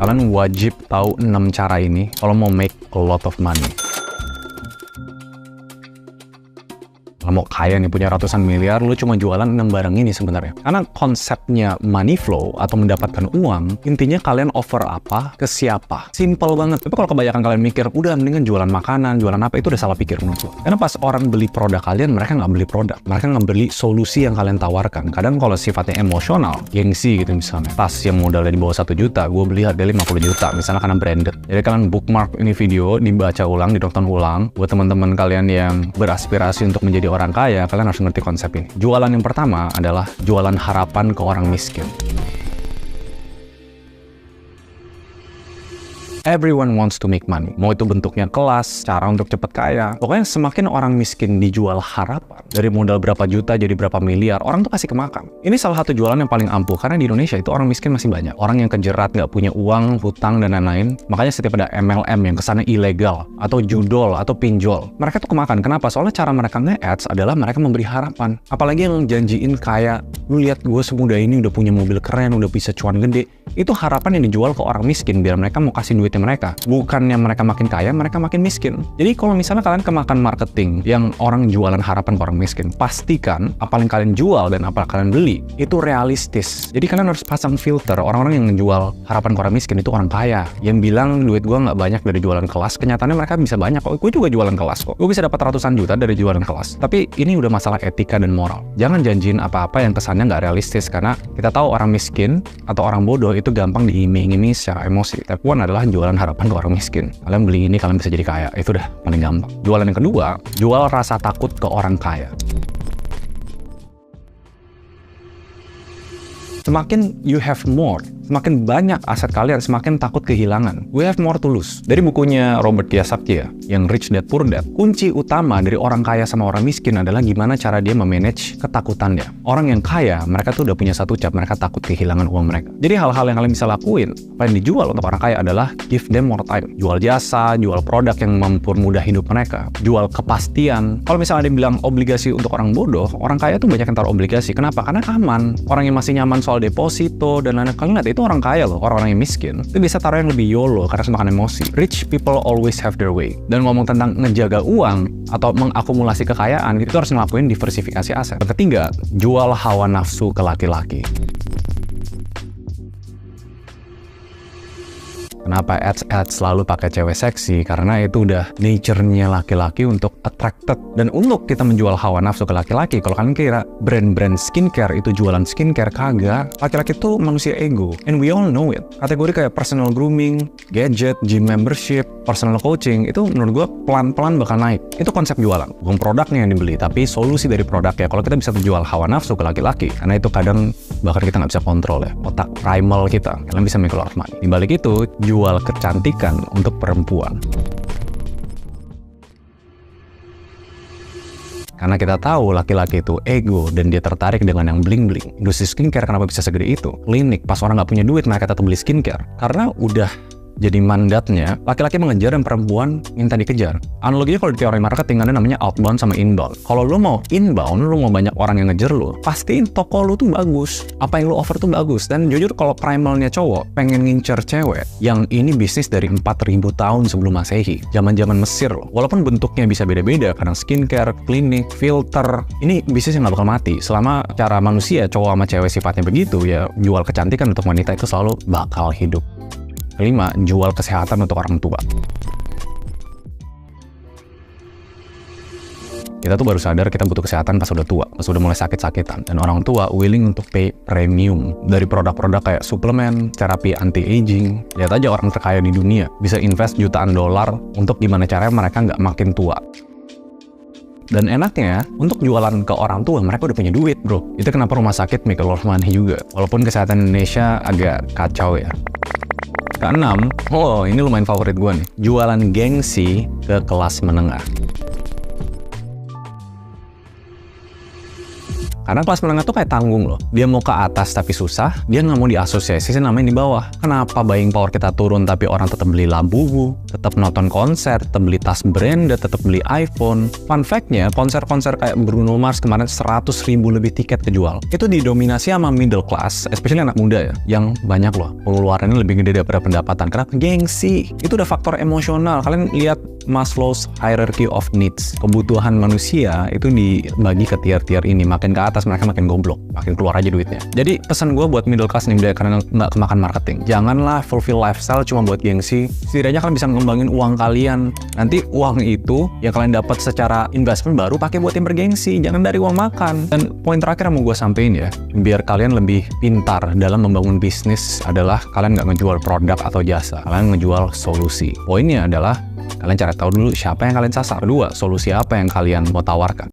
Kalian wajib tahu 6 cara ini kalau mau make a lot of money. Kalau mau kaya nih, punya ratusan miliar, lu cuma jualan 6 barang ini sebenarnya. Karena konsepnya money flow atau mendapatkan uang, intinya kalian offer apa ke siapa. Simple banget. Tapi kalau kebanyakan kalian mikir, udah mendingan jualan makanan, jualan apa, itu udah salah pikir menurut gue. Karena pas orang beli produk kalian, mereka nggak beli produk. Mereka nggak beli solusi yang kalian tawarkan. Kadang kalau sifatnya emosional, gengsi gitu misalnya. Tas yang modalnya di bawah 1 juta, gue beli harganya 50 juta. Misalnya karena branded. Jadi kalian bookmark ini video, dibaca ulang, ditonton ulang. Buat teman-teman kalian yang beraspirasi untuk menjadi orang kaya, kalian harus ngerti konsep ini. Jualan yang pertama adalah jualan harapan ke orang miskin. Everyone wants to make money. Mau itu bentuknya kelas, cara untuk cepat kaya. Pokoknya semakin orang miskin dijual harapan, dari modal berapa juta jadi berapa miliar, orang tuh pasti kemakan. Ini salah satu jualan yang paling ampuh, karena di Indonesia itu orang miskin masih banyak. Orang yang kejerat, nggak punya uang, hutang, dan lain-lain. Makanya setiap ada MLM yang kesannya ilegal, atau judol, atau pinjol, mereka tuh kemakan. Kenapa? Soalnya cara mereka nge-ads adalah mereka memberi harapan. Apalagi yang janjiin kayak, lu lihat gue semudah ini udah punya mobil keren, udah bisa cuan gede. Itu harapan yang dijual ke orang miskin, biar mereka mau kasih duitnya mereka. Bukannya mereka makin kaya, mereka makin miskin. Jadi kalau misalnya kalian kemakan marketing yang orang jualan harapan ke orang miskin, pastikan apa yang kalian jual dan apa yang kalian beli itu realistis. Jadi kalian harus pasang filter. Orang-orang yang menjual harapan ke orang miskin itu orang kaya, yang bilang duit gue nggak banyak dari jualan kelas. Kenyataannya mereka bisa banyak kok. Gue juga jualan kelas kok. Gue bisa dapat ratusan juta dari jualan kelas. Tapi ini udah masalah etika dan moral. Jangan janjiin apa-apa yang kesannya nggak realistis, karena kita tahu orang miskin atau orang bodoh itu gampang diiming-imingi secara emosi. Tapi one adalah jualan harapan ke orang miskin. Kalian beli ini, kalian bisa jadi kaya. Itu udah paling gampang. Jualan yang kedua, jual rasa takut ke orang kaya. Semakin you have more, semakin banyak aset kalian, semakin takut kehilangan. We have more to lose. Dari bukunya Robert Kiyosaki ya, yang Rich Dad Poor Dad, kunci utama dari orang kaya sama orang miskin adalah gimana cara dia memanage ketakutannya. Orang yang kaya, mereka tuh udah punya satu cap, mereka takut kehilangan uang mereka. Jadi hal-hal yang kalian bisa lakuin, apa yang dijual untuk orang kaya adalah give them more time. Jual jasa, jual produk yang mempermudah hidup mereka, jual kepastian. Kalau misalnya ada yang bilang obligasi untuk orang bodoh, orang kaya tuh banyak yang taruh obligasi. Kenapa? Karena aman. Orang yang masih nyaman soal deposito dan lain-lain, kalian lihat itu orang kaya loh, orang-orang yang miskin itu bisa taruh yang lebih YOLO karena semakan emosi. Rich people always have their way. Dan ngomong tentang ngejaga uang atau mengakumulasi kekayaan, itu harus ngelakuin diversifikasi aset. Yang ketiga, jual hawa nafsu ke laki-laki. Kenapa ads selalu pakai cewek seksi? Karena itu udah nature-nya laki-laki untuk attracted. Dan untuk kita menjual hawa nafsu ke laki-laki, kalau kalian kira brand-brand skincare itu jualan skincare, kagak. Laki-laki itu manusia ego. And we all know it. Kategori kayak personal grooming, gadget, gym membership, personal coaching, itu menurut gue pelan-pelan bakal naik. Itu konsep jualan. Bukan produknya yang dibeli, tapi solusi dari produknya. Kalau kita bisa menjual hawa nafsu ke laki-laki, karena itu kadang bahkan kita nggak bisa kontrol ya. Otak primal kita, kalian bisa make a lot of money. Di balik itu, jual kecantikan untuk perempuan. Karena kita tahu laki-laki itu ego dan dia tertarik dengan yang bling-bling. Industri skincare kenapa bisa segede itu? Klinik, pas orang nggak punya duit mereka tetap beli skincare. Karena udah jadi mandatnya, laki-laki mengejar dan perempuan minta dikejar. Analoginya kalau di teori marketing ada namanya outbound sama inbound. Kalau lu mau inbound, lu mau banyak orang yang ngejar lu, pastiin toko lu tuh bagus. Apa yang lu offer tuh bagus. Dan jujur kalau primalnya cowok pengen ngincer cewek, yang ini bisnis dari 4.000 tahun sebelum Masehi, zaman-zaman Mesir loh. Walaupun bentuknya bisa beda-beda, kadang skincare, klinik, filter, ini bisnis yang gak bakal mati. Selama cara manusia, cowok sama cewek sifatnya begitu, ya jual kecantikan untuk wanita itu selalu bakal hidup. Kelima, jual kesehatan untuk orang tua. Kita tuh baru sadar kita butuh kesehatan pas udah tua, pas udah mulai sakit-sakitan. Dan orang tua willing untuk pay premium dari produk-produk kayak suplemen, terapi anti-aging. Lihat aja orang terkaya di dunia, bisa invest jutaan dolar untuk gimana caranya mereka nggak makin tua. Dan enaknya, untuk jualan ke orang tua, mereka udah punya duit, bro. Itu kenapa rumah sakit make a lot of money juga. Walaupun kesehatan Indonesia agak kacau ya. Keenam, oh ini lumayan favorit gue nih, jualan gengsi ke kelas menengah. Karena kelas menengah tuh kayak tanggung loh. Dia mau ke atas tapi susah, dia nggak mau diasosiasi namanya di bawah. Kenapa buying power kita turun tapi orang tetap beli Labubu, tetap nonton konser, tetap beli tas branded, tetap beli iPhone. Fun fact-nya, konser-konser kayak Bruno Mars kemarin 100.000 lebih tiket kejual. Itu didominasi sama middle class, especially anak muda ya, yang banyak loh pengeluarannya lebih gede daripada pendapatan. Kenapa? Gengsi. Itu udah faktor emosional. Kalian lihat Maslow's hierarchy of needs. Kebutuhan manusia itu dibagi ke tier-tier ini. Makin ke atas mereka makin goblok, makin keluar aja duitnya. Jadi pesan gue buat middle class nih, karena nggak kemakan marketing. Janganlah fulfill lifestyle cuma buat gengsi. Setidaknya kalian bisa ngembangin uang kalian. Nanti uang itu yang kalian dapat secara investment baru pakai buat yang bergengsi. Jangan dari uang makan. Dan poin terakhir yang mau gue sampein ya, biar kalian lebih pintar dalam membangun bisnis adalah kalian nggak ngejual produk atau jasa. Kalian ngejual solusi. Poinnya adalah kalian cari tahu dulu siapa yang kalian sasar. Kedua, solusi apa yang kalian mau tawarkan.